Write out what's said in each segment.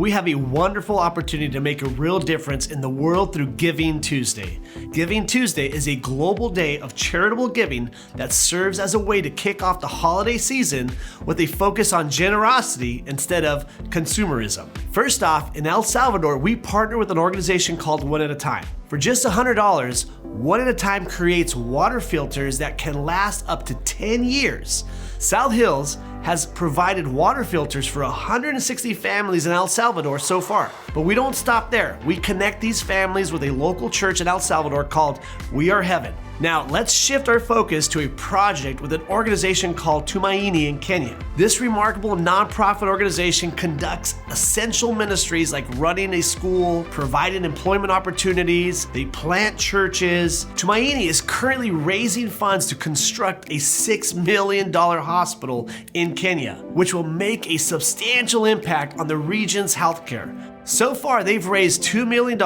We have a wonderful opportunity to make a real difference in the world through Giving Tuesday. Giving Tuesday is a global day of charitable giving that serves as a way to kick off the holiday season with a focus on generosity instead of consumerism. First off, in El Salvador, we partner with an organization called One at a Time. For just $100, One at a Time creates water filters that can last up to 10 years. South Hills has provided water filters for 160 families in El Salvador so far. But we don't stop there. We connect these families with a local church in El Salvador called We Are Heaven. Now, let's shift our focus to a project with an organization called Tumaini in Kenya. This remarkable nonprofit organization conducts essential ministries like running a school, providing employment opportunities, they plant churches. Tumaini is currently raising funds to construct a $6 million hospital in Kenya, which will make a substantial impact on the region's healthcare. So far, they've raised $2 million,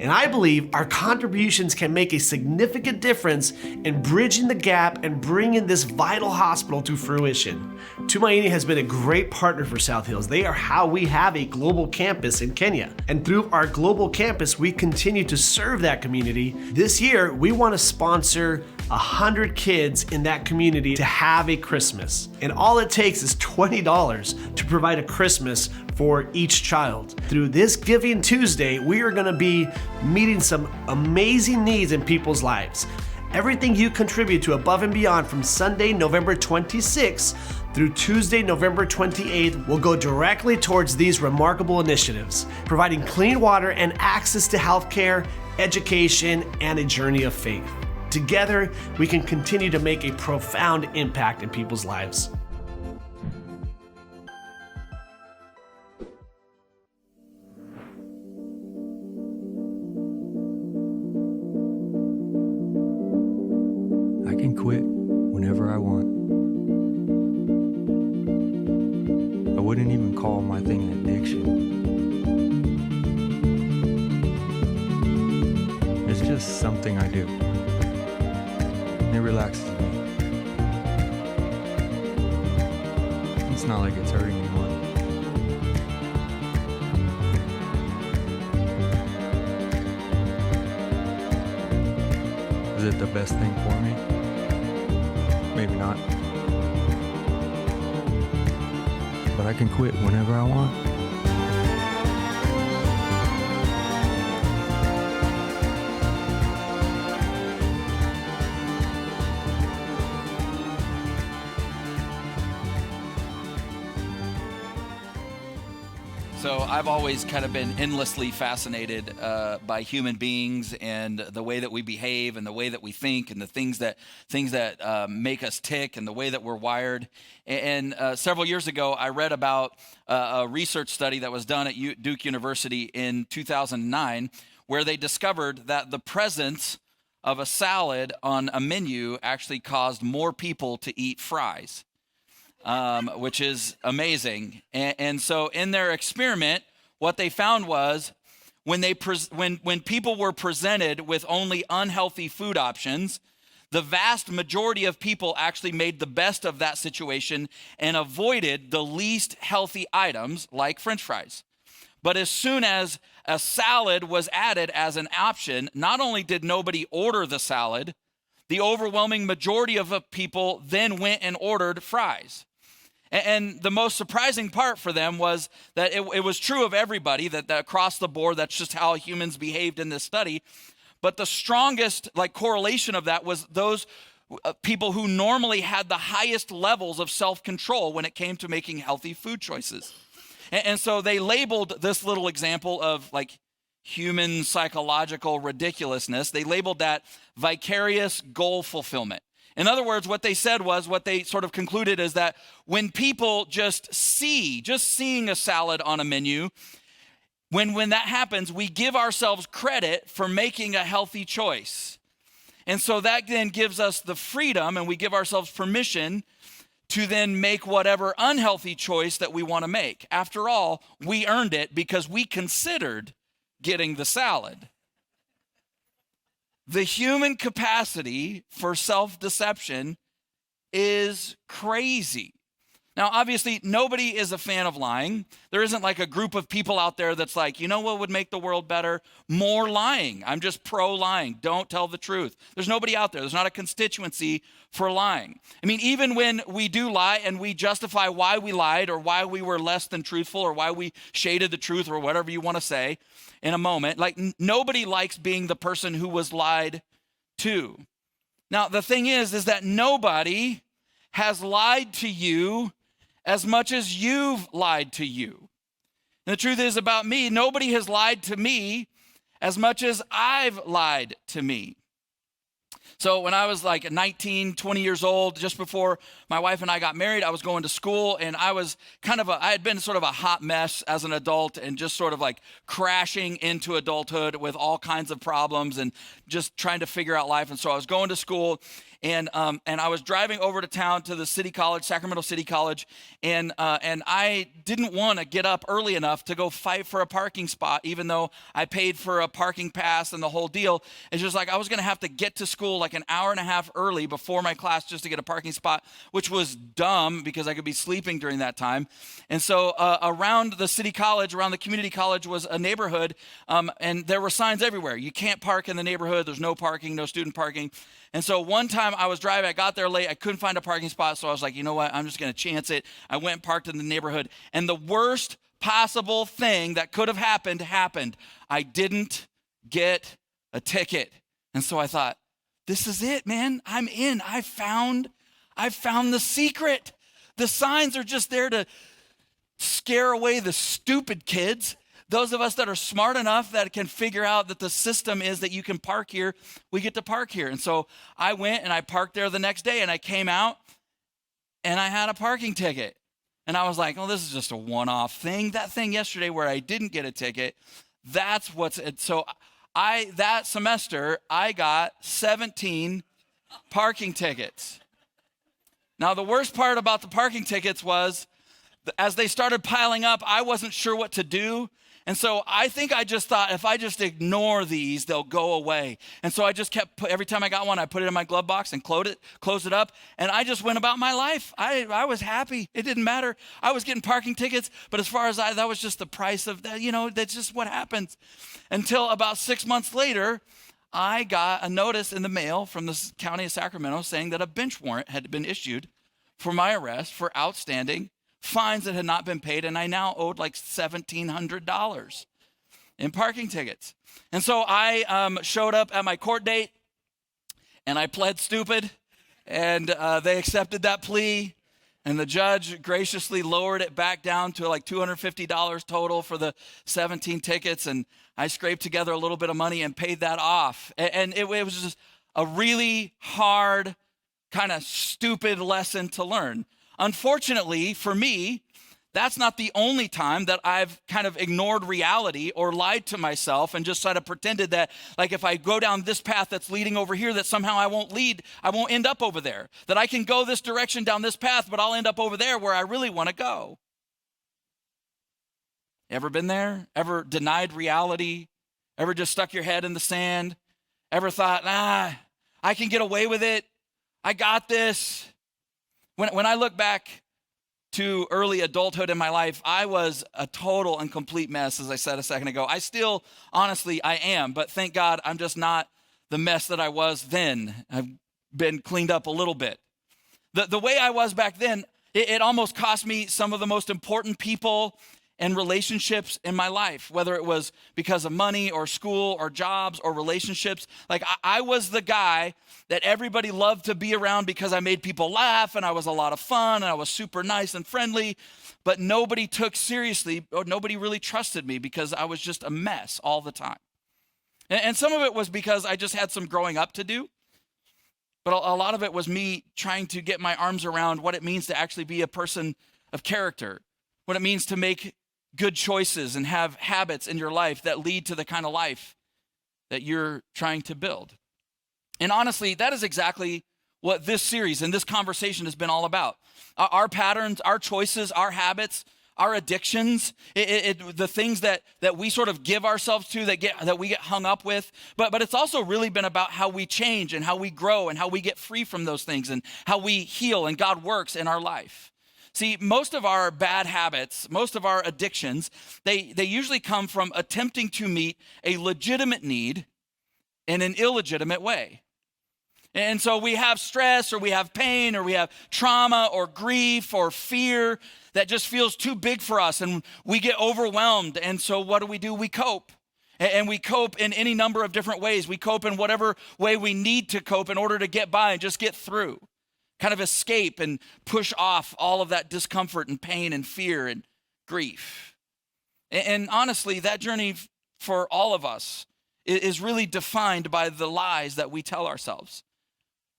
and I believe our contributions can make a significant difference in bridging the gap and bringing this vital hospital to fruition. Tumaini has been a great partner for South Hills. They are how we have a global campus in Kenya. And through our global campus, we continue to serve that community. This year, we want to sponsor 100 kids in that community to have a Christmas. And all it takes is $20 to provide a Christmas for each child. Through this Giving Tuesday, we are going to be meeting some amazing needs in people's lives. Everything you contribute to Above and Beyond from Sunday, November 26th through Tuesday, November 28th will go directly towards these remarkable initiatives, providing clean water and access to healthcare, education, and a journey of faith. Together, we can continue to make a profound impact in people's lives. I can quit whenever I want. I wouldn't even call my thing an addiction. It's just something I do. It relaxes me. It's not like it's hurting anyone. Is it the best thing for me? Maybe not. But I can quit whenever I want. So I've always kind of been endlessly fascinated by human beings and the way that we behave and the way that we think and the things that make us tick and the way that we're wired. And several years ago, I read about a research study that was done at Duke University in 2009, where they discovered that the presence of a salad on a menu actually caused more people to eat fries. Which is amazing. And so in their experiment, what they found was when people were presented with only unhealthy food options, the vast majority of people actually made the best of that situation and avoided the least healthy items like French fries. But as soon as a salad was added as an option, not only did nobody order the salad, the overwhelming majority of people then went and ordered fries. And the most surprising part for them was that it was true of everybody, that across the board, that's just how humans behaved in this study. But the strongest correlation of that was those people who normally had the highest levels of self-control when it came to making healthy food choices. And so they labeled this little example of human psychological ridiculousness, they labeled that vicarious goal fulfillment. In other words, what they said was, what they sort of concluded is that when people just seeing a salad on a menu, when that happens, we give ourselves credit for making a healthy choice. And so that then gives us the freedom, and we give ourselves permission to then make whatever unhealthy choice that we want to make. After all, we earned it because we considered getting the salad. The human capacity for self-deception is crazy. Now, obviously, nobody is a fan of lying. There isn't like a group of people out there that's like, you know what would make the world better? More lying. I'm just pro-lying. Don't tell the truth. There's nobody out there. There's not a constituency for lying. I mean, even when we do lie and we justify why we lied or why we were less than truthful or why we shaded the truth or whatever you want to say in a moment, like nobody likes being the person who was lied to. Now, the thing is that nobody has lied to you as much as you've lied to you. And the truth is about me, nobody has lied to me as much as I've lied to me. So when I was like 19, 20 years old, just before my wife and I got married, I was going to school and I had been sort of a hot mess as an adult and just sort of like crashing into adulthood with all kinds of problems and just trying to figure out life. And so I was going to school and I was driving over to town to the city college, Sacramento City College, and I didn't want to get up early enough to go fight for a parking spot, even though I paid for a parking pass and the whole deal. It's just like I was going to have to get to school like an hour and a half early before my class just to get a parking spot, which was dumb because I could be sleeping during that time. And so around the city college, around the community college was a neighborhood, and there were signs everywhere. You can't park in the neighborhood. There's no parking, no student parking. And so one time I was driving, I got there late, I couldn't find a parking spot, so I was like, you know what, I'm just gonna chance it. I went and parked in the neighborhood, and the worst possible thing that could have happened. I didn't get a ticket. And so I thought, this is it, man, I'm in. I found the secret. The signs are just there to scare away the stupid kids. Those of us that are smart enough that can figure out that the system is that you can park here, we get to park here. And so I went and I parked there the next day and I came out and I had a parking ticket. And I was like, oh, this is just a one-off thing. That thing yesterday where I didn't get a ticket, that's what's it. So that semester, I got 17 parking tickets. Now, the worst part about the parking tickets was as they started piling up, I wasn't sure what to do. And so I think I just thought, if I just ignore these, they'll go away. And so I just kept, every time I got one, I put it in my glove box and closed it up. And I just went about my life. I was happy. It didn't matter. I was getting parking tickets, but as far as that was just the price of that, that's just what happens. Until about 6 months later, I got a notice in the mail from the county of Sacramento saying that a bench warrant had been issued for my arrest for outstanding fines that had not been paid, and I now owed like $1,700 in parking tickets. And so I showed up at my court date, and I pled stupid, and they accepted that plea, and the judge graciously lowered it back down to like $250 total for the 17 tickets, and I scraped together a little bit of money and paid that off. And it was just a really hard, kind of stupid lesson to learn. Unfortunately, for me, that's not the only time that I've kind of ignored reality or lied to myself and just sort of pretended that, like, if I go down this path that's leading over here, that somehow I won't end up over there. That I can go this direction down this path, but I'll end up over there where I really want to go. Ever been there? Ever denied reality? Ever just stuck your head in the sand? Ever thought, I can get away with it. I got this. When I look back to early adulthood in my life, I was a total and complete mess, as I said a second ago. I still, honestly, I am, but thank God I'm just not the mess that I was then. I've been cleaned up a little bit. The way I was back then, it almost cost me some of the most important people and relationships in my life, whether it was because of money or school or jobs or relationships. Like I was the guy that everybody loved to be around because I made people laugh and I was a lot of fun and I was super nice and friendly, but nobody took seriously or nobody really trusted me because I was just a mess all the time. And some of it was because I just had some growing up to do, but a lot of it was me trying to get my arms around what it means to actually be a person of character, what it means to make good choices and have habits in your life that lead to the kind of life that you're trying to build. And honestly, that is exactly what this series and this conversation has been all about. Our patterns, our choices, our habits, our addictions, the things that we sort of give ourselves to that we get hung up with. But it's also really been about how we change and how we grow and how we get free from those things and how we heal and God works in our life. See, most of our bad habits, most of our addictions, they usually come from attempting to meet a legitimate need in an illegitimate way. And so we have stress, or we have pain, or we have trauma or grief or fear that just feels too big for us, and we get overwhelmed. And so what do? We cope. And we cope in any number of different ways. We cope in whatever way we need to cope in order to get by and just get through. Kind of escape and push off all of that discomfort and pain and fear and grief. And honestly, that journey for all of us is really defined by the lies that we tell ourselves.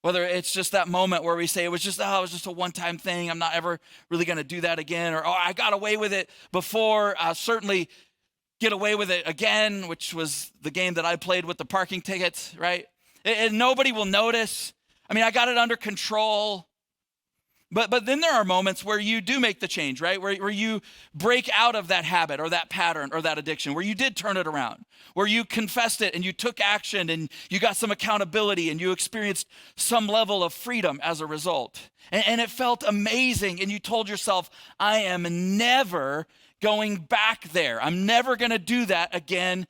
Whether it's just that moment where we say it was just a one-time thing, I'm not ever really going to do that again, or I got away with it before, I'll certainly get away with it again, which was the game that I played with the parking tickets, right? And nobody will notice. I mean, I got it under control. But then there are moments where you do make the change, right? Where you break out of that habit or that pattern or that addiction, where you did turn it around, where you confessed it and you took action and you got some accountability and you experienced some level of freedom as a result. And it felt amazing, and you told yourself, I am never going back there. I'm never going to do that again,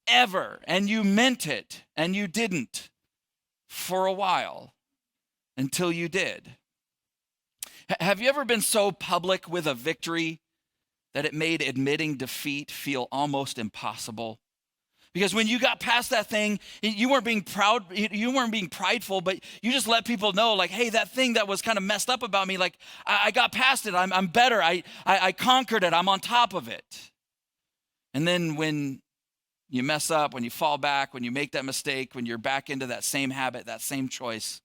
ever. And you meant it, and you didn't for a while until you did. Have you ever been so public with a victory that it made admitting defeat feel almost impossible? Because when you got past that thing, you weren't being proud, you weren't being prideful, but you just let people know, like, hey, that thing that was kind of messed up about me, like, I got past it, I'm better, I conquered it, I'm on top of it. And then when you mess up, when you fall back, when you make that mistake, when you're back into that same habit, that same choice,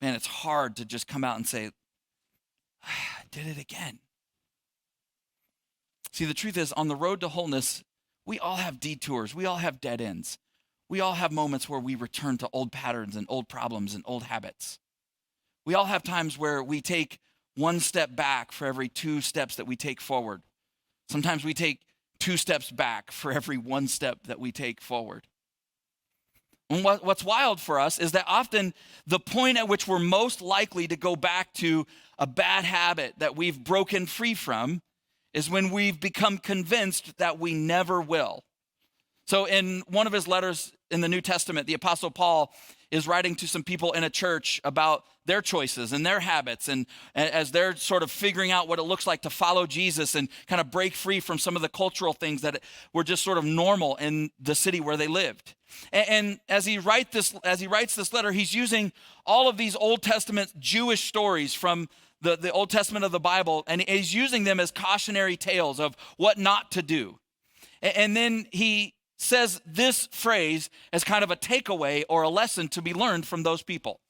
man, it's hard to just come out and say, I did it again. See, the truth is, on the road to wholeness, we all have detours. We all have dead ends. We all have moments where we return to old patterns and old problems and old habits. We all have times where we take one step back for every 2 steps that we take forward. Sometimes we take 2 steps back for every 1 step that we take forward. And what's wild for us is that often the point at which we're most likely to go back to a bad habit that we've broken free from is when we've become convinced that we never will. So in one of his letters in the New Testament, the Apostle Paul is writing to some people in a church about their choices and their habits, and as they're sort of figuring out what it looks like to follow Jesus and kind of break free from some of the cultural things that were just sort of normal in the city where they lived. And as he writes this letter, he's using all of these Old Testament Jewish stories from the Old Testament of the Bible, and he's using them as cautionary tales of what not to do. And then he says this phrase as kind of a takeaway or a lesson to be learned from those people.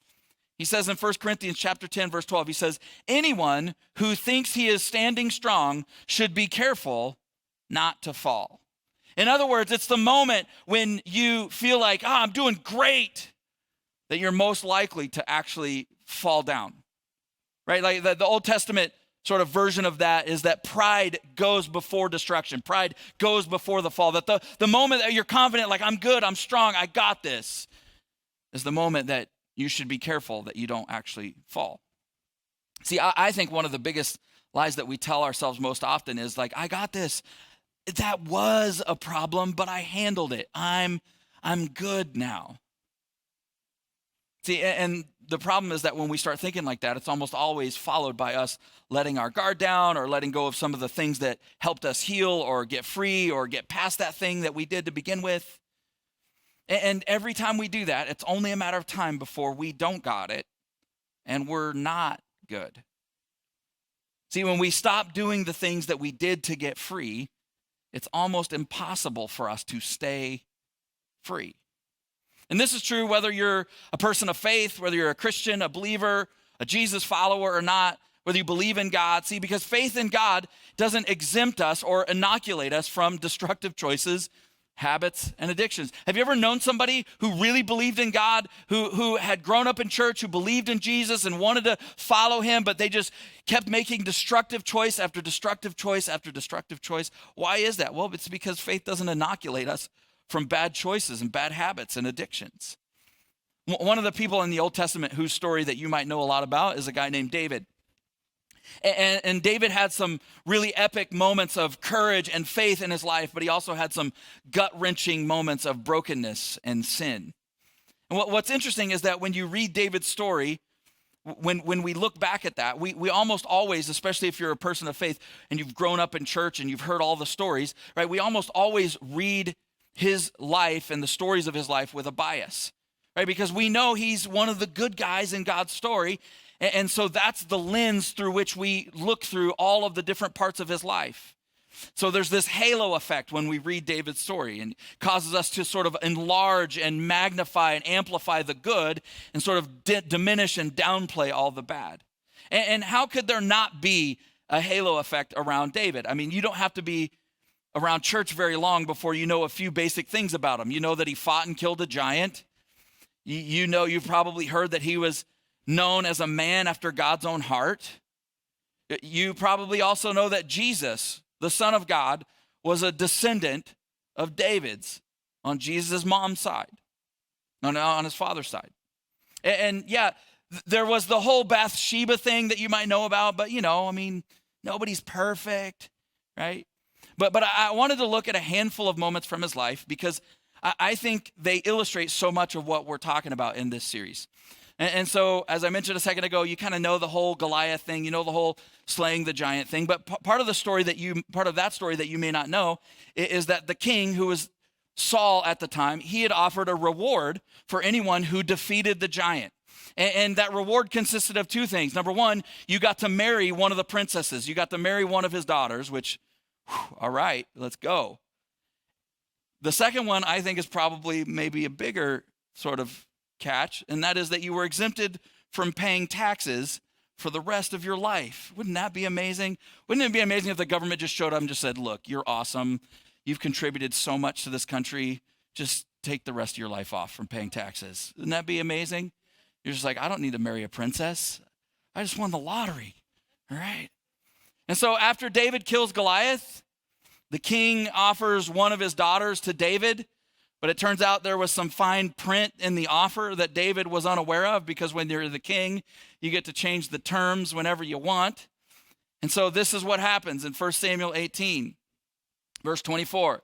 He says in 1 Corinthians chapter 10, verse 12, he says, anyone who thinks he is standing strong should be careful not to fall. In other words, it's the moment when you feel like, I'm doing great, that you're most likely to actually fall down, right? Like the Old Testament sort of version of that is that pride goes before destruction. Pride goes before the fall. That the moment that you're confident, like, I'm good, I'm strong, I got this, is the moment that you should be careful that you don't actually fall. See, I think one of the biggest lies that we tell ourselves most often is like, I got this. That was a problem, but I handled it. I'm good now. See, and the problem is that when we start thinking like that, it's almost always followed by us letting our guard down or letting go of some of the things that helped us heal or get free or get past that thing that we did to begin with. And every time we do that, it's only a matter of time before we don't got it and we're not good. See, when we stop doing the things that we did to get free, it's almost impossible for us to stay free. And this is true whether you're a person of faith, whether you're a Christian, a believer, a Jesus follower or not, whether you believe in God. See, because faith in God doesn't exempt us or inoculate us from destructive choices, habits, and addictions. Have you ever known somebody who really believed in God, who had grown up in church, who believed in Jesus and wanted to follow him, but they just kept making destructive choice after destructive choice after destructive choice? Why is that? Well, it's because faith doesn't inoculate us from bad choices and bad habits and addictions. One of the people in the Old Testament whose story that you might know a lot about is a guy named David. And David had some really epic moments of courage and faith in his life, but he also had some gut-wrenching moments of brokenness and sin. And what's interesting is that when you read David's story, when we look back at that, we almost always, especially if you're a person of faith and you've grown up in church and you've heard all the stories, right? We almost always read his life and the stories of his life with a bias, right? Because we know he's one of the good guys in God's story. And so that's the lens through which we look through all of the different parts of his life. So there's this halo effect when we read David's story, and causes us to sort of enlarge and magnify and amplify the good and sort of diminish and downplay all the bad. And how could there not be a halo effect around David? I mean, you don't have to be around church very long before you know a few basic things about him. You know that he fought and killed a giant. You know, you've probably heard that he was known as a man after God's own heart. You probably also know that Jesus, the Son of God, was a descendant of David's on Jesus' mom's side, on his father's side. And yeah, there was the whole Bathsheba thing that you might know about, but I mean, nobody's perfect, right? But I wanted to look at a handful of moments from his life because I think they illustrate so much of what we're talking about in this series. And so, as I mentioned a second ago, you kind of know the whole Goliath thing, you know the whole slaying the giant thing. But part of that story that you may not know is that the king, who was Saul at the time, he had offered a reward for anyone who defeated the giant. And that reward consisted of two things. Number one, you got to marry one of the princesses. You got to marry one of his daughters, which, all right, let's go. The second one, I think, is probably maybe a bigger sort of catch, and that is that you were exempted from paying taxes for the rest of your life. Wouldn't that be amazing? Wouldn't it be amazing if the government just showed up and just said, look, you're awesome. You've contributed so much to this country. Just take the rest of your life off from paying taxes. Wouldn't that be amazing? You're just like, I don't need to marry a princess. I just won the lottery. All right. And so after David kills Goliath, the king offers one of his daughters to David. But it turns out there was some fine print in the offer that David was unaware of, because when you're the king, you get to change the terms whenever you want. And so this is what happens in 1 Samuel 18, verse 24. It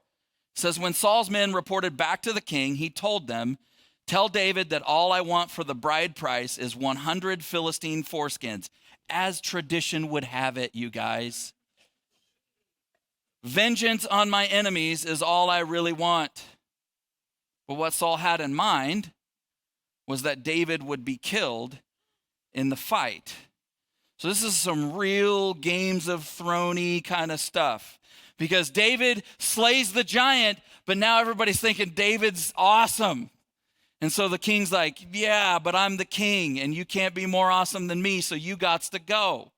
says, when Saul's men reported back to the king, he told them, tell David that all I want for the bride price is 100 Philistine foreskins, as tradition would have it, you guys. Vengeance on my enemies is all I really want. But what Saul had in mind was that David would be killed in the fight. So this is some real Games of Thrones-y kind of stuff. Because David slays the giant, but now everybody's thinking David's awesome. And so the king's like, yeah, but I'm the king, and you can't be more awesome than me, so you gots to go.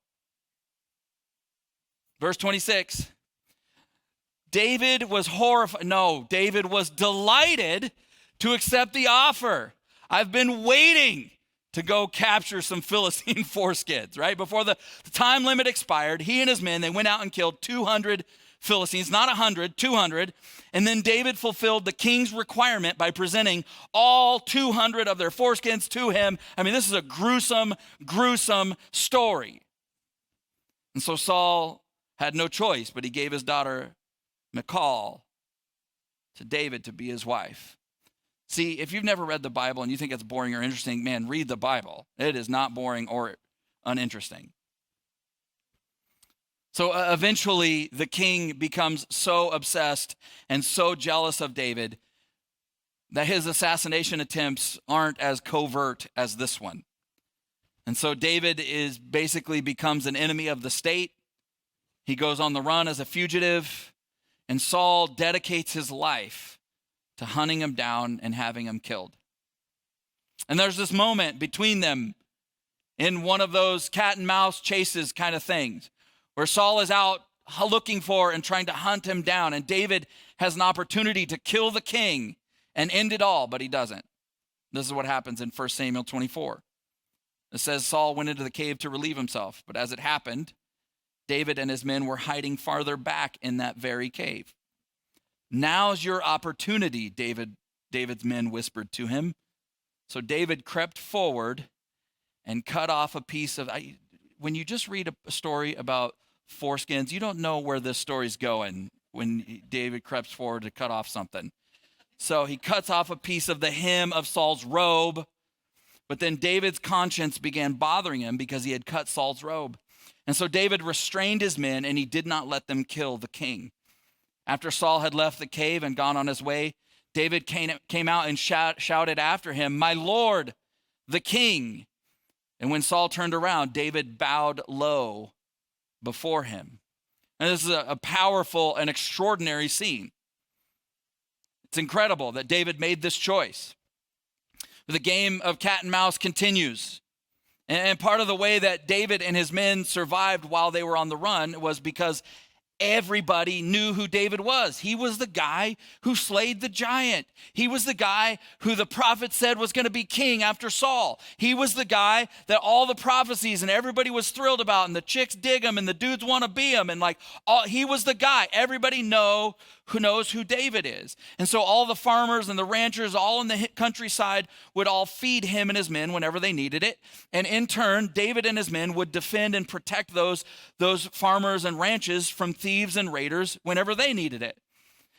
Verse 26. David was horrified. No, David was delighted to accept the offer. I've been waiting to go capture some Philistine foreskins, right? Before the time limit expired, he and his men, they went out and killed 200 Philistines, not 100, 200. And then David fulfilled the king's requirement by presenting all 200 of their foreskins to him. I mean, this is a gruesome, gruesome story. And so Saul had no choice, but he gave his daughter Michal to David to be his wife. See, if you've never read the Bible and you think it's boring or interesting, man, read the Bible. It is not boring or uninteresting. So eventually the king becomes so obsessed and so jealous of David that his assassination attempts aren't as covert as this one. And so David basically becomes an enemy of the state. He goes on the run as a fugitive. And Saul dedicates his life to hunting him down and having him killed. And there's this moment between them in one of those cat and mouse chases kind of things, where Saul is out looking for and trying to hunt him down. And David has an opportunity to kill the king and end it all, but he doesn't. This is what happens in 1 Samuel 24. It says Saul went into the cave to relieve himself, but as it happened, David and his men were hiding farther back in that very cave. Now's your opportunity, David's men whispered to him. So David crept forward and cut off a piece of, when you just read a story about foreskins, you don't know where this story's going when David creeps forward to cut off something. So he cuts off a piece of the hem of Saul's robe, but then David's conscience began bothering him because he had cut Saul's robe. And so David restrained his men, and he did not let them kill the king. After Saul had left the cave and gone on his way, David came out and shouted after him, "My lord, the king." And when Saul turned around, David bowed low before him. And this is a powerful and extraordinary scene. It's incredible that David made this choice. The game of cat and mouse continues. And part of the way that David and his men survived while they were on the run was because everybody knew who David was. He was the guy who slayed the giant. He was the guy who the prophet said was going to be king after Saul. He was the guy that all the prophecies and everybody was thrilled about, and the chicks dig him and the dudes want to be him. And he was the guy. Everybody knows who David is. And so all the farmers and the ranchers all in the countryside would all feed him and his men whenever they needed it. And in turn, David and his men would defend and protect those farmers and ranches from thieves and raiders whenever they needed it.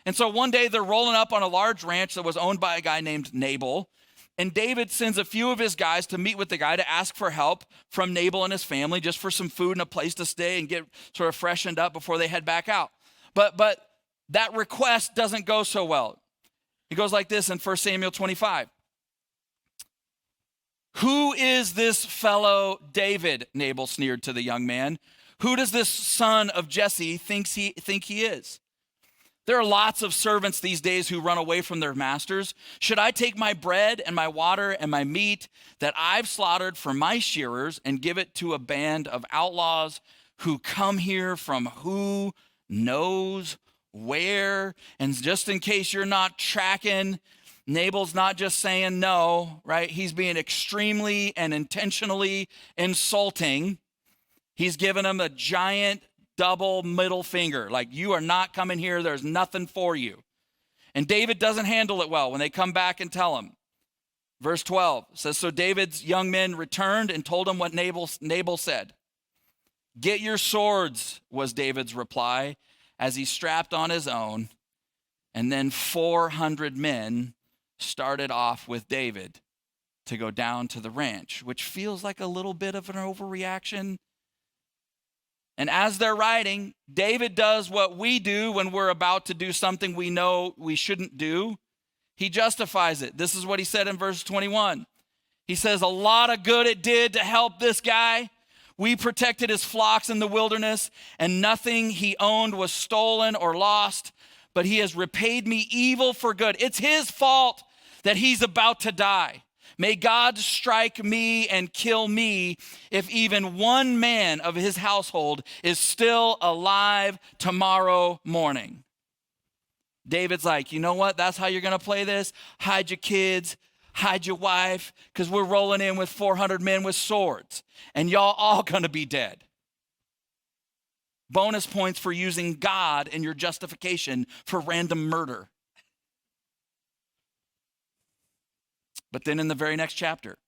And so one day they're rolling up on a large ranch that was owned by a guy named Nabal. And David sends a few of his guys to meet with the guy to ask for help from Nabal and his family, just for some food and a place to stay and get sort of freshened up before they head back out. But that request doesn't go so well. It goes like this in 1 Samuel 25. "Who is this fellow David?" Nabal sneered to the young man. "Who does this son of Jesse think he is? There are lots of servants these days who run away from their masters. Should I take my bread and my water and my meat that I've slaughtered for my shearers and give it to a band of outlaws who come here from who knows where?" And just in case you're not tracking, Nabal's not just saying no, right? He's being extremely and intentionally insulting. He's giving him a giant double middle finger. Like, you are not coming here. There's nothing for you. And David doesn't handle it well when they come back and tell him. Verse 12 says, "So David's young men returned and told him what Nabal said. 'Get your swords,' was David's reply, as he strapped on his own. And then 400 men started off with David to go down to the ranch," which feels like a little bit of an overreaction. And as they're riding, David does what we do when we're about to do something we know we shouldn't do. He justifies it. This is what he said in verse 21. He says, "A lot of good it did to help this guy. We protected his flocks in the wilderness, and nothing he owned was stolen or lost, but he has repaid me evil for good." It's his fault that he's about to die. "May God strike me and kill me if even one man of his household is still alive tomorrow morning." David's like, "You know what? That's how you're going to play this? Hide your kids, hide your wife, because we're rolling in with 400 men with swords, and y'all all going to be dead." Bonus points for using God in your justification for random murder. But then in the very next chapter,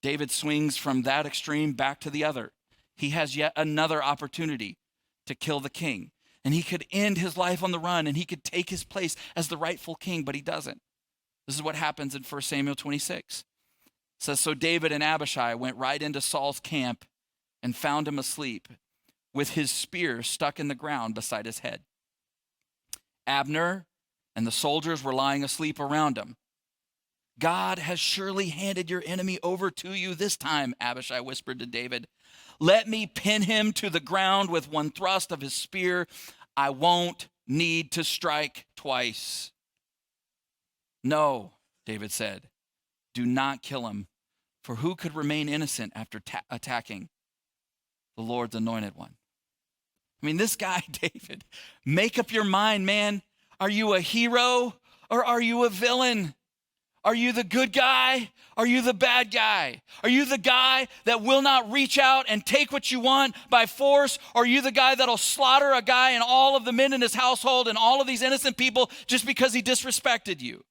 David swings from that extreme back to the other. He has yet another opportunity to kill the king. And he could end his life on the run, and he could take his place as the rightful king, but he doesn't. This is what happens in 1 Samuel 26. It says, "So David and Abishai went right into Saul's camp and found him asleep, with his spear stuck in the ground beside his head. Abner and the soldiers were lying asleep around him. 'God has surely handed your enemy over to you this time,' Abishai whispered to David. 'Let me pin him to the ground with one thrust of his spear. I won't need to strike twice.' 'No,' David said, 'do not kill him, for who could remain innocent after attacking the Lord's anointed one?'" I mean, this guy, David, make up your mind, man. Are you a hero or are you a villain? Are you the good guy? Are you the bad guy? Are you the guy that will not reach out and take what you want by force? Or are you the guy that'll slaughter a guy and all of the men in his household and all of these innocent people just because he disrespected you?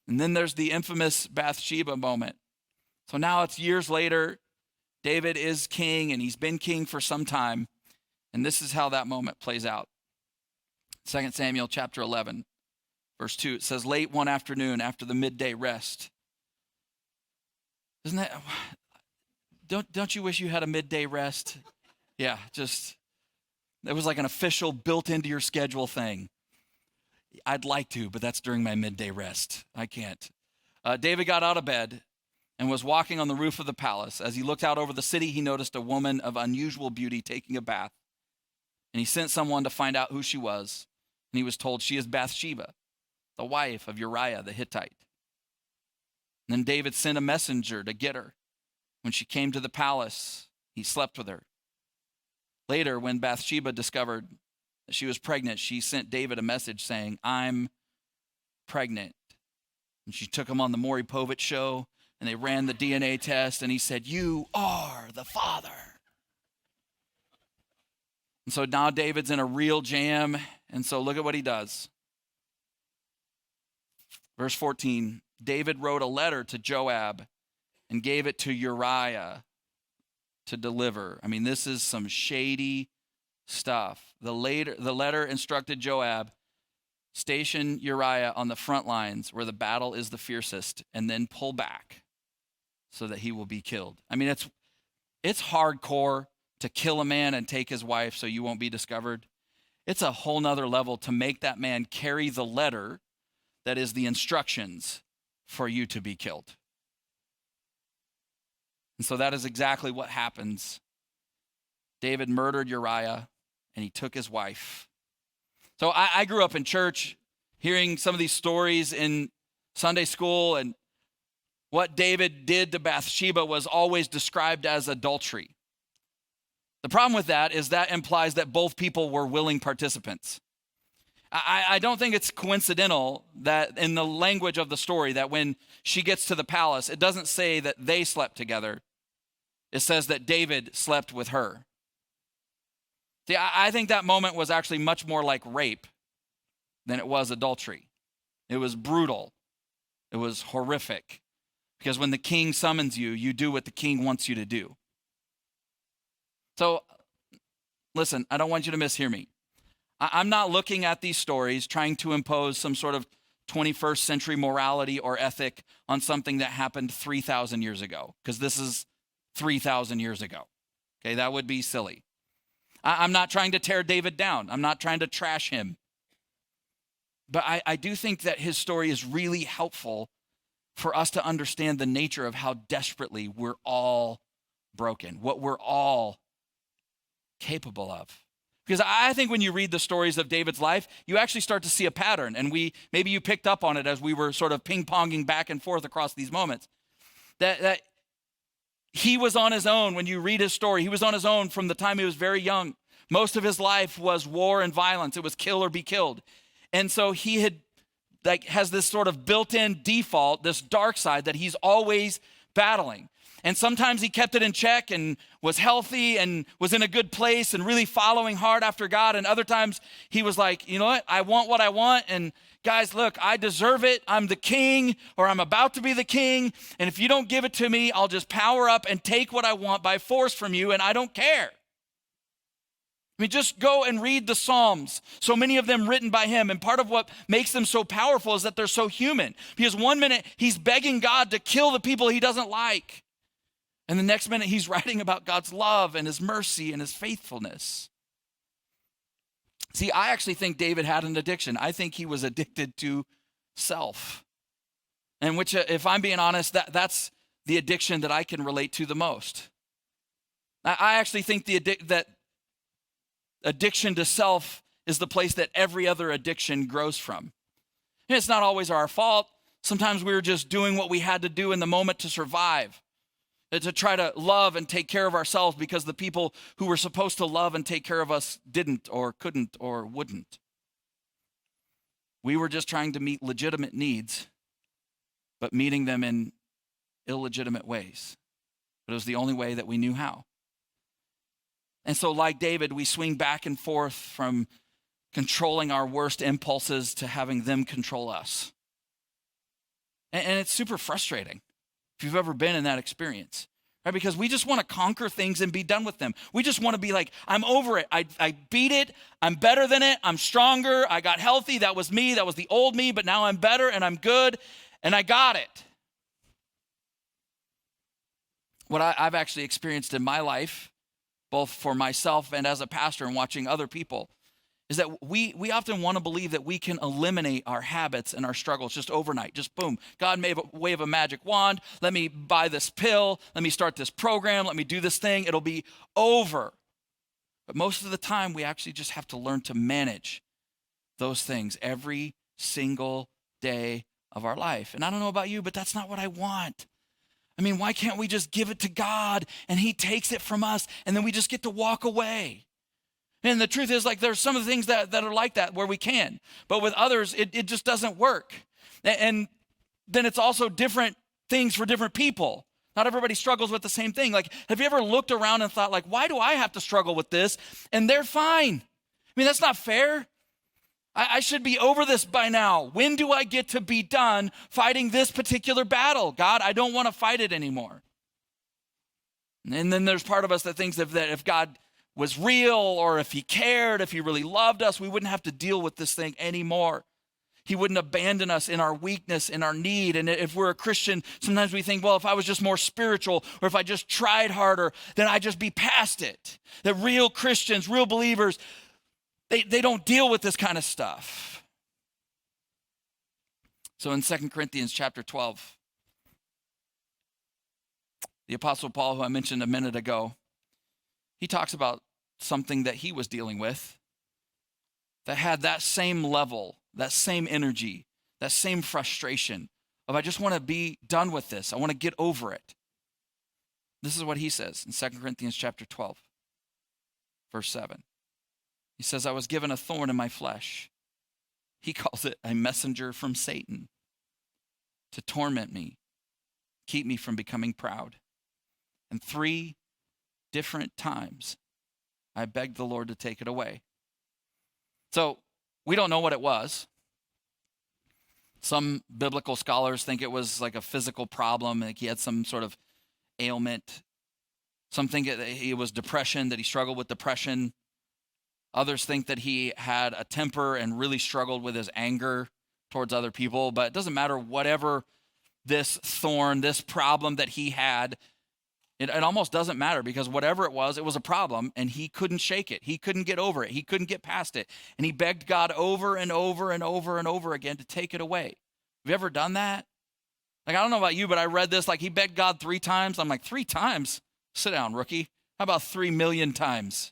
And then there's the infamous Bathsheba moment. So now it's years later. David is king, and he's been king for some time. And this is how that moment plays out. 2 Samuel chapter 11, verse 2, it says, late one afternoon after the midday rest. Isn't that, don't you wish you had a midday rest? Yeah, just, it was like an official built into your schedule thing. I'd like to, but that's during my midday rest. I can't. David got out of bed and was walking on the roof of the palace. As he looked out over the city, he noticed a woman of unusual beauty taking a bath. And he sent someone to find out who she was. And he was told, she is Bathsheba, the wife of Uriah the Hittite. And then David sent a messenger to get her. When she came to the palace, he slept with her. Later, when Bathsheba discovered that she was pregnant, she sent David a message saying, I'm pregnant. And she took him on the Maury Povich show, and they ran the DNA test, and he said, you are the father. And so now David's in a real jam, and so look at what he does. Verse 14, David wrote a letter to Joab and gave it to Uriah to deliver. I mean, this is some shady stuff. The letter instructed Joab, station Uriah on the front lines where the battle is the fiercest, and then pull back so that he will be killed. I mean, it's hardcore to kill a man and take his wife so you won't be discovered. It's a whole nother level to make that man carry the letter that is the instructions for you to be killed. And so that is exactly what happens. David murdered Uriah, and he took his wife. So I grew up in church hearing some of these stories in Sunday school, and what David did to Bathsheba was always described as adultery. The problem with that is that implies that both people were willing participants. I don't think it's coincidental that in the language of the story that when she gets to the palace, it doesn't say that they slept together. It says that David slept with her. See, I think that moment was actually much more like rape than it was adultery. It was brutal. It was horrific. Because when the king summons you, you do what the king wants you to do. So, listen, I don't want you to mishear me. I'm not looking at these stories trying to impose some sort of 21st century morality or ethic on something that happened 3,000 years ago, because this is 3,000 years ago. Okay, that would be silly. I'm not trying to tear David down. I'm not trying to trash him. But I do think that his story is really helpful for us to understand the nature of how desperately we're all broken, what we're all capable of. Because I think when you read the stories of David's life, you actually start to see a pattern. And maybe you picked up on it as we were sort of ping-ponging back and forth across these moments. That he was on his own. When you read his story, he was on his own from the time he was very young. Most of his life was war and violence. It was kill or be killed. And so he has this sort of built-in default, this dark side that he's always battling. And sometimes he kept it in check and was healthy and was in a good place and really following hard after God. And other times he was like, you know what I want. And guys, look, I deserve it. I'm the king, or I'm about to be the king. And if you don't give it to me, I'll just power up and take what I want by force from you. And I don't care. I mean, just go and read the Psalms, so many of them written by him. And part of what makes them so powerful is that they're so human. Because one minute he's begging God to kill the people he doesn't like. And the next minute he's writing about God's love and his mercy and his faithfulness. See, I actually think David had an addiction. I think he was addicted to self. And which, if I'm being honest, that's the addiction that I can relate to the most. I actually think that addiction to self is the place that every other addiction grows from. And it's not always our fault. Sometimes we were just doing what we had to do in the moment to survive, to try to love and take care of ourselves because the people who were supposed to love and take care of us didn't or couldn't or wouldn't. We were just trying to meet legitimate needs, but meeting them in illegitimate ways. But it was the only way that we knew how. And so like David, we swing back and forth from controlling our worst impulses to having them control us. And it's super frustrating if you've ever been in that experience. right? Because we just want to conquer things and be done with them. We just want to be like, I'm over it. I beat it. I'm better than it. I'm stronger. I got healthy. That was me. That was the old me, but now I'm better and I'm good and I got it. What I've actually experienced in my life, both for myself and as a pastor and watching other people, is that we often want to believe that we can eliminate our habits and our struggles just overnight. Just boom, God may wave a magic wand. Let me buy this pill. Let me start this program. Let me do this thing. It'll be over. But most of the time, we actually just have to learn to manage those things every single day of our life. And I don't know about you, but that's not what I want. I mean, why can't we just give it to God and he takes it from us and then we just get to walk away? And the truth is, like, there's some of the things that are like that where we can, but with others, it just doesn't work. And then it's also different things for different people. Not everybody struggles with the same thing. Like, have you ever looked around and thought, like, why do I have to struggle with this? And they're fine. I mean, that's not fair. I should be over this by now. When do I get to be done fighting this particular battle? God, I don't want to fight it anymore. And then there's part of us that thinks that if God was real or if he cared, if he really loved us, we wouldn't have to deal with this thing anymore. He wouldn't abandon us in our weakness, in our need. And if we're a Christian, sometimes we think, well, if I was just more spiritual or if I just tried harder, then I'd just be past it. That real Christians, real believers, they don't deal with this kind of stuff. So in 2 Corinthians chapter 12, the Apostle Paul, who I mentioned a minute ago, he talks about something that he was dealing with that had that same level, that same energy, that same frustration of, I just want to be done with this. I want to get over it. This is what he says in 2 Corinthians chapter 12, verse 7. He says, I was given a thorn in my flesh. He calls it a messenger from Satan to torment me, keep me from becoming proud. And 3 different times, I begged the Lord to take it away. So we don't know what it was. Some biblical scholars think it was like a physical problem, like he had some sort of ailment. Some think it was depression, that he struggled with depression. Others think that he had a temper and really struggled with his anger towards other people. But it doesn't matter, whatever this thorn, this problem that he had, it almost doesn't matter, because whatever it was a problem, and he couldn't shake it. He couldn't get over it. He couldn't get past it. And he begged God over and over and over and over again to take it away. Have you ever done that? Like, I don't know about you, but I read this, like he begged God 3 times. I'm like, 3 times? Sit down, rookie. How about 3 million times?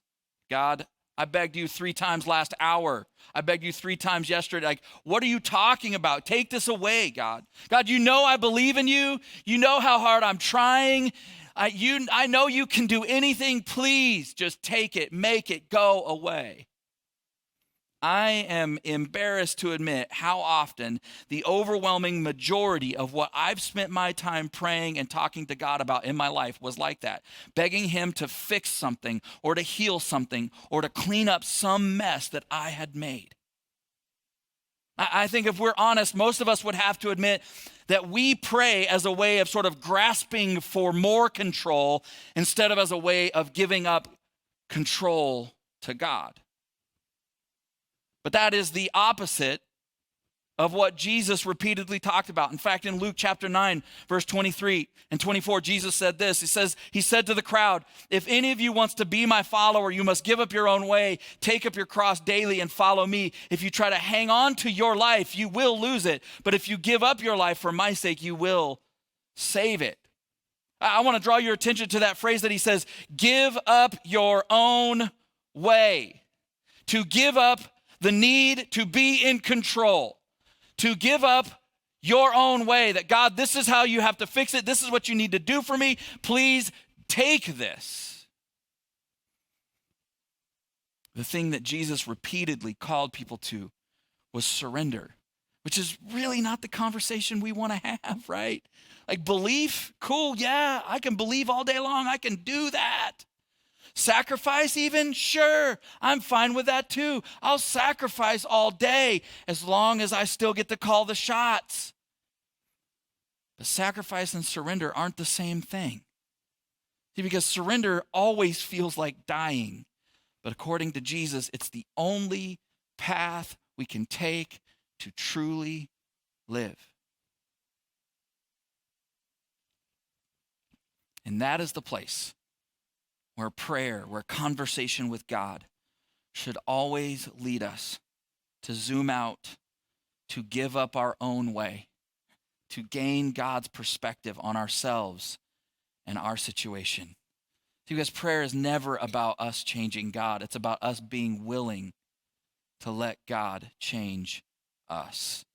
God, I begged you 3 times last hour. I begged you 3 times yesterday. Like, what are you talking about? Take this away, God. God, you know I believe in you. You know how hard I'm trying. I know you can do anything. Please just take it, make it go away. I am embarrassed to admit how often the overwhelming majority of what I've spent my time praying and talking to God about in my life was like that, begging him to fix something or to heal something or to clean up some mess that I had made. I think if we're honest, most of us would have to admit that we pray as a way of sort of grasping for more control instead of as a way of giving up control to God. But that is the opposite of what Jesus repeatedly talked about. In fact, in Luke chapter 9, verse 23 and 24, Jesus said this. He said to the crowd, if any of you wants to be my follower, you must give up your own way, take up your cross daily and follow me. If you try to hang on to your life, you will lose it. But if you give up your life for my sake, you will save it. I want to draw your attention to that phrase that he says, give up your own way. To give up the need to be in control, to give up your own way, that God, this is how you have to fix it. This is what you need to do for me. Please take this. The thing that Jesus repeatedly called people to was surrender, which is really not the conversation we want to have, right? Like, belief, cool, yeah, I can believe all day long. I can do that. Sacrifice even? Sure, I'm fine with that too. I'll sacrifice all day as long as I still get to call the shots. But sacrifice and surrender aren't the same thing. See, because surrender always feels like dying. But according to Jesus, it's the only path we can take to truly live. And that is the place where prayer, where conversation with God should always lead us to zoom out, to give up our own way, to gain God's perspective on ourselves and our situation. Because prayer is never about us changing God. It's about us being willing to let God change us.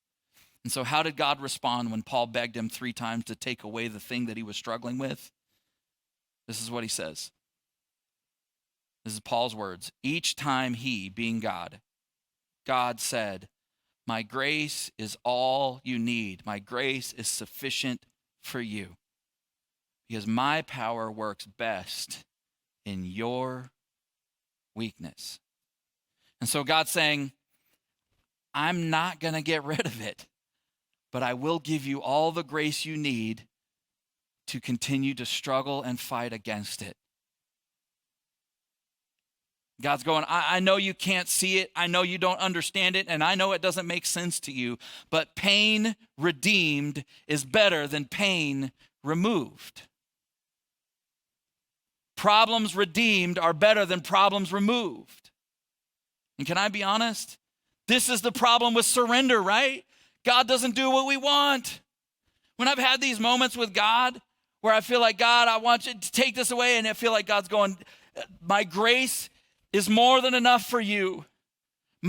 And so how did God respond when Paul begged him 3 times to take away the thing that he was struggling with? This is what he says. This is Paul's words. Each time he, being God, God said, "My grace is all you need. My grace is sufficient for you, because my power works best in your weakness." And so God's saying, I'm not going to get rid of it, but I will give you all the grace you need to continue to struggle and fight against it. God's going, I know you can't see it. I know you don't understand it. And I know it doesn't make sense to you. But pain redeemed is better than pain removed. Problems redeemed are better than problems removed. And can I be honest? This is the problem with surrender, right? God doesn't do what we want. When I've had these moments with God where I feel like, God, I want you to take this away. And I feel like God's going, my grace is more than enough for you.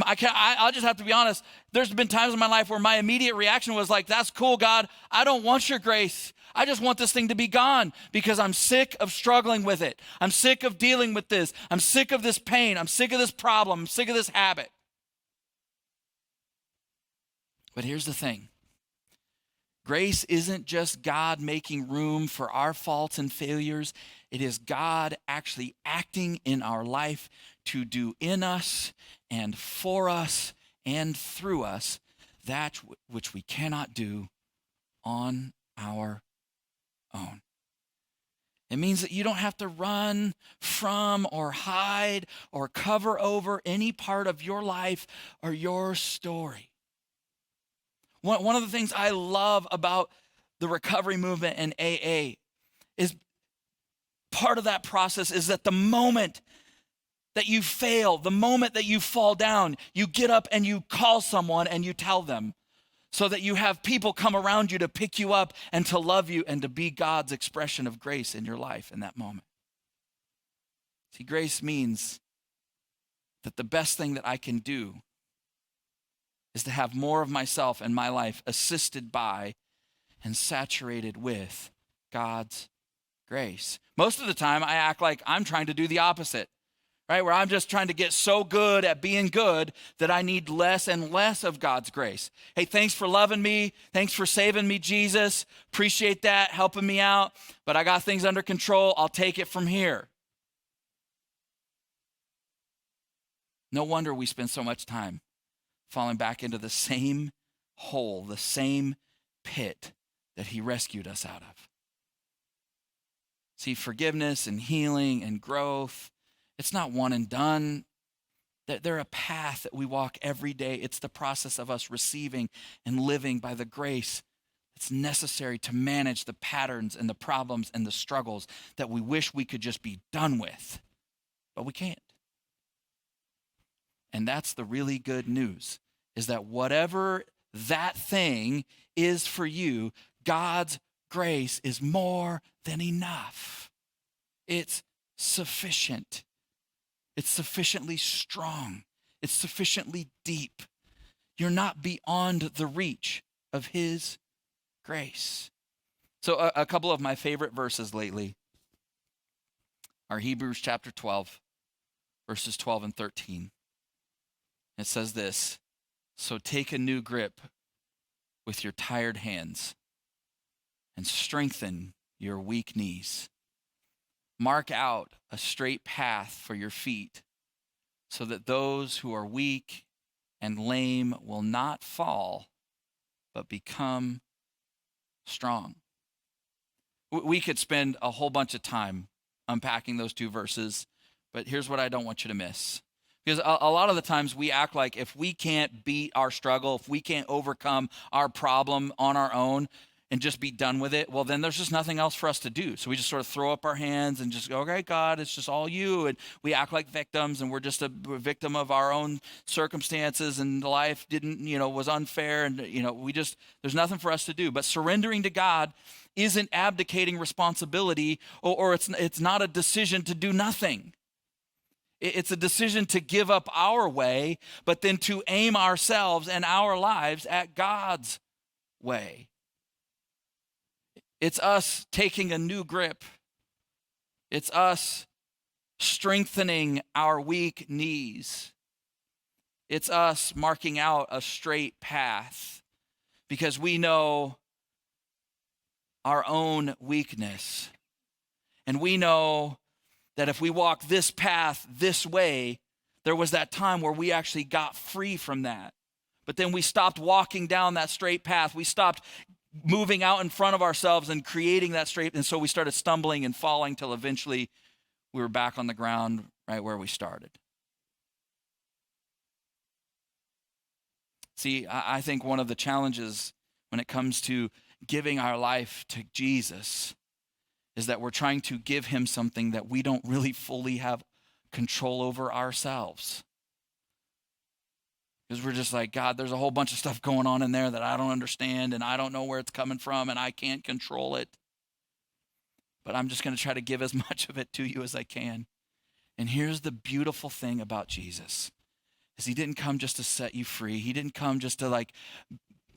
I'll just have to be honest. There's been times in my life where my immediate reaction was like, that's cool, God. I don't want your grace. I just want this thing to be gone because I'm sick of struggling with it. I'm sick of dealing with this. I'm sick of this pain. I'm sick of this problem. I'm sick of this habit. But here's the thing. Grace isn't just God making room for our faults and failures. It is God actually acting in our life to do in us and for us and through us that which we cannot do on our own. It means that you don't have to run from or hide or cover over any part of your life or your story. One of the things I love about the recovery movement and AA is part of that process is that the moment that you fail, the moment that you fall down, you get up and you call someone and you tell them so that you have people come around you to pick you up and to love you and to be God's expression of grace in your life in that moment. See, grace means that the best thing that I can do is to have more of myself and my life assisted by and saturated with God's grace. Most of the time, I act like I'm trying to do the opposite, right? Where I'm just trying to get so good at being good that I need less and less of God's grace. Hey, thanks for loving me. Thanks for saving me, Jesus. Appreciate that, helping me out. But I got things under control. I'll take it from here. No wonder we spend so much time falling back into the same hole, the same pit that he rescued us out of. See, forgiveness and healing and growth, it's not one and done. They're a path that we walk every day. It's the process of us receiving and living by the grace that's necessary to manage the patterns and the problems and the struggles that we wish we could just be done with, but we can't. And that's the really good news, is that whatever that thing is for you, God's grace is more than enough. It's sufficient. It's sufficiently strong. It's sufficiently deep. You're not beyond the reach of his grace. So a couple of my favorite verses lately are Hebrews chapter 12, verses 12 and 13. It says this, so take a new grip with your tired hands and strengthen your weak knees. Mark out a straight path for your feet so that those who are weak and lame will not fall, but become strong. We could spend a whole bunch of time unpacking those two verses, but here's what I don't want you to miss. Because a lot of the times we act like if we can't beat our struggle, if we can't overcome our problem on our own and just be done with it, well, then there's just nothing else for us to do. So we just sort of throw up our hands and just go, okay, God, it's just all you. And we act like victims, and we're just a victim of our own circumstances, and life didn't, was unfair. And, there's nothing for us to do. But surrendering to God isn't abdicating responsibility, or it's not a decision to do nothing. It's a decision to give up our way, but then to aim ourselves and our lives at God's way. It's us taking a new grip. It's us strengthening our weak knees. It's us marking out a straight path because we know our own weakness. And we know that if we walk this path this way, there was that time where we actually got free from that. But then we stopped walking down that straight path. We stopped moving out in front of ourselves and creating that straight. And so we started stumbling and falling till eventually we were back on the ground right where we started. See, I think one of the challenges when it comes to giving our life to Jesus is that we're trying to give him something that we don't really fully have control over ourselves. Because we're just like, God, there's a whole bunch of stuff going on in there that I don't understand, and I don't know where it's coming from, and I can't control it. But I'm just going to try to give as much of it to you as I can. And here's the beautiful thing about Jesus, is he didn't come just to set you free. He didn't come just to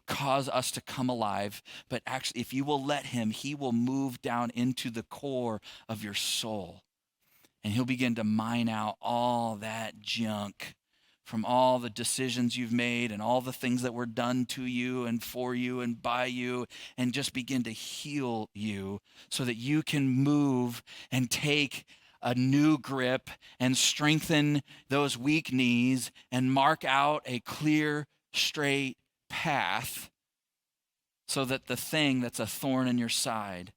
cause us to come alive, but actually, if you will let him, he will move down into the core of your soul, and he'll begin to mine out all that junk from all the decisions you've made and all the things that were done to you and for you and by you, and just begin to heal you so that you can move and take a new grip and strengthen those weak knees and mark out a clear, straight path so that the thing that's a thorn in your side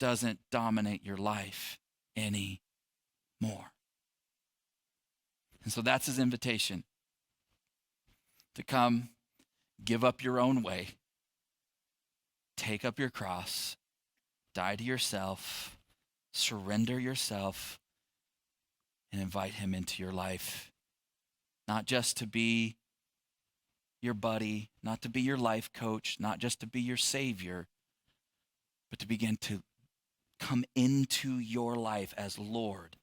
doesn't dominate your life anymore. And so that's his invitation, to come, give up your own way, take up your cross, die to yourself, surrender yourself, and invite him into your life. Not just to be your buddy, not to be your life coach, not just to be your savior, but to begin to come into your life as Lord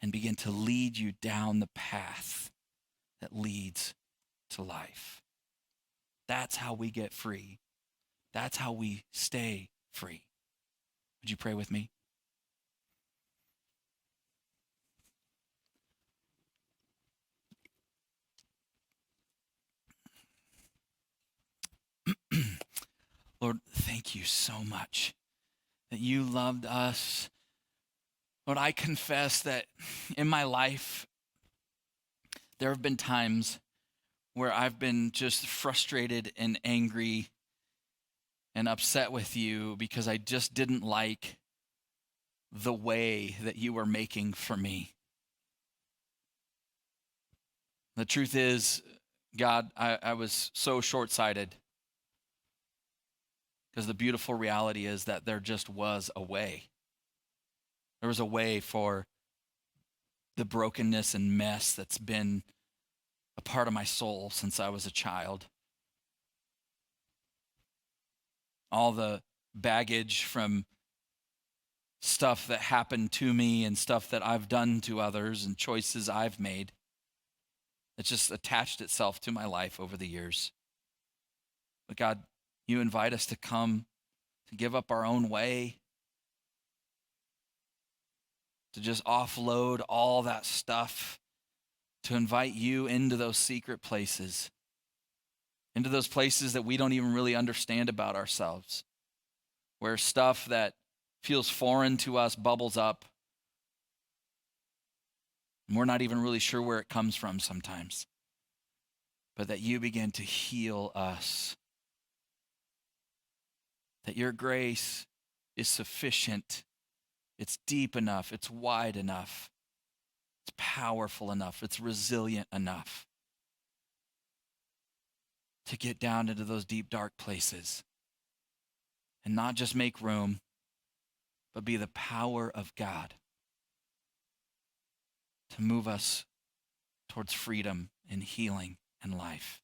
and begin to lead you down the path that leads to life. That's how we get free. That's how we stay free. Would you pray with me? Lord, thank you so much that you loved us. Lord, I confess that in my life, there have been times where I've been just frustrated and angry and upset with you because I just didn't like the way that you were making for me. The truth is, God, I was so short-sighted, because the beautiful reality is that there just was a way. There was a way for the brokenness and mess that's been a part of my soul since I was a child. All the baggage from stuff that happened to me and stuff that I've done to others and choices I've made. It's just attached itself to my life over the years. But God, you invite us to come, to give up our own way, to just offload all that stuff, to invite you into those secret places, into those places that we don't even really understand about ourselves, where stuff that feels foreign to us bubbles up, and we're not even really sure where it comes from sometimes, but that you begin to heal us, that your grace is sufficient It's deep enough. It's wide enough. It's powerful enough. It's resilient enough to get down into those deep, dark places and not just make room, but be the power of God to move us towards freedom and healing and life.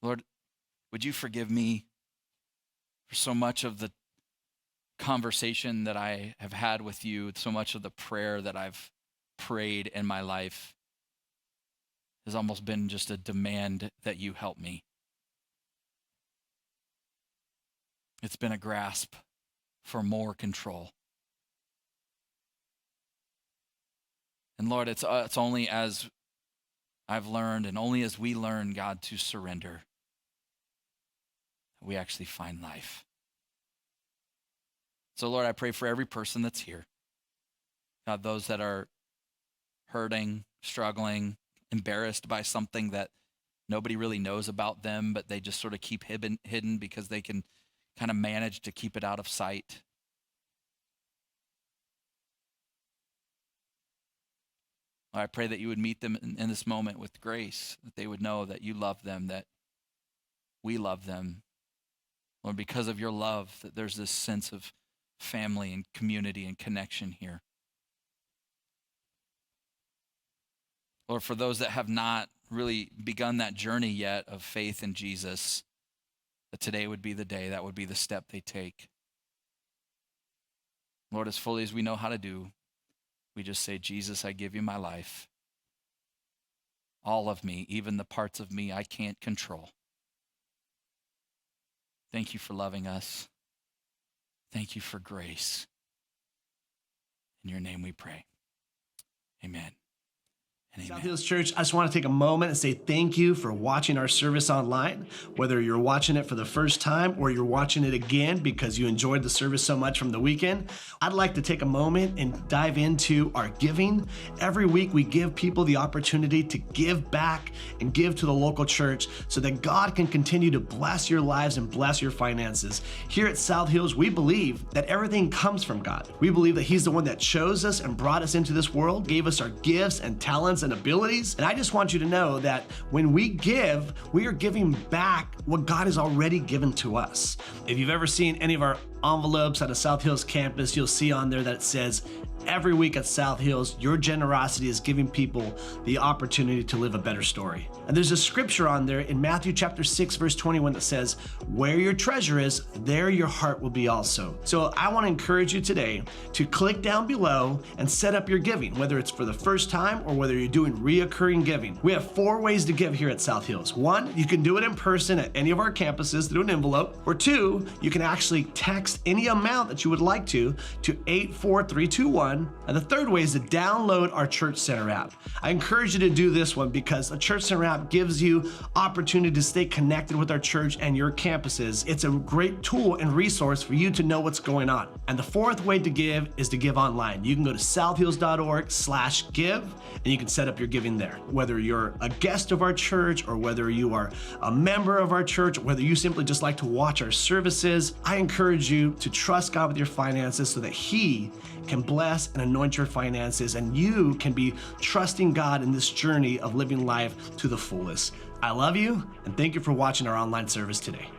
Lord, would you forgive me for so much of the conversation that I have had with you, so much of the prayer that I've prayed in my life has almost been just a demand that you help me. It's been a grasp for more control. And Lord, it's only as I've learned and only as we learn, God, to surrender, we actually find life. So Lord, I pray for every person that's here. God, those that are hurting, struggling, embarrassed by something that nobody really knows about them, but they just sort of keep hidden because they can kind of manage to keep it out of sight. I pray that you would meet them in this moment with grace, that they would know that you love them, that we love them. Lord, because of your love, that there's this sense of family and community and connection here. Lord, for those that have not really begun that journey yet of faith in Jesus, that today would be the day, that would be the step they take. Lord, as fully as we know how to do, we just say, Jesus, I give you my life. All of me, even the parts of me I can't control. Thank you for loving us. Thank you for grace. In your name we pray. Amen. South Hills Church, I just want to take a moment and say thank you for watching our service online. Whether you're watching it for the first time or you're watching it again because you enjoyed the service so much from the weekend, I'd like to take a moment and dive into our giving. Every week we give people the opportunity to give back and give to the local church so that God can continue to bless your lives and bless your finances. Here at South Hills, we believe that everything comes from God. We believe that He's the one that chose us and brought us into this world, gave us our gifts and talents and abilities. And I just want you to know that when we give, we are giving back what God has already given to us. If you've ever seen any of our envelopes at a South Hills campus, you'll see on there that it says, every week at South Hills, your generosity is giving people the opportunity to live a better story. And there's a scripture on there in Matthew chapter 6, verse 21 that says, where your treasure is, there your heart will be also. So I want to encourage you today to click down below and set up your giving, whether it's for the first time or whether you're doing reoccurring giving. We have 4 ways to give here at South Hills. 1, you can do it in person at any of our campuses through an envelope. Or 2, you can actually text any amount that you would like to 84321. And the 3rd way is to download our Church Center app. I encourage you to do this one because the Church Center app gives you opportunity to stay connected with our church and your campuses. It's a great tool and resource for you to know what's going on. And the 4th way to give is to give online. You can go to southhills.org/give and you can set up your giving there. Whether you're a guest of our church or whether you are a member of our church, whether you simply just like to watch our services, I encourage you to trust God with your finances so that He can bless and anoint your finances and you can be trusting God in this journey of living life to the fullest. I love you and thank you for watching our online service today.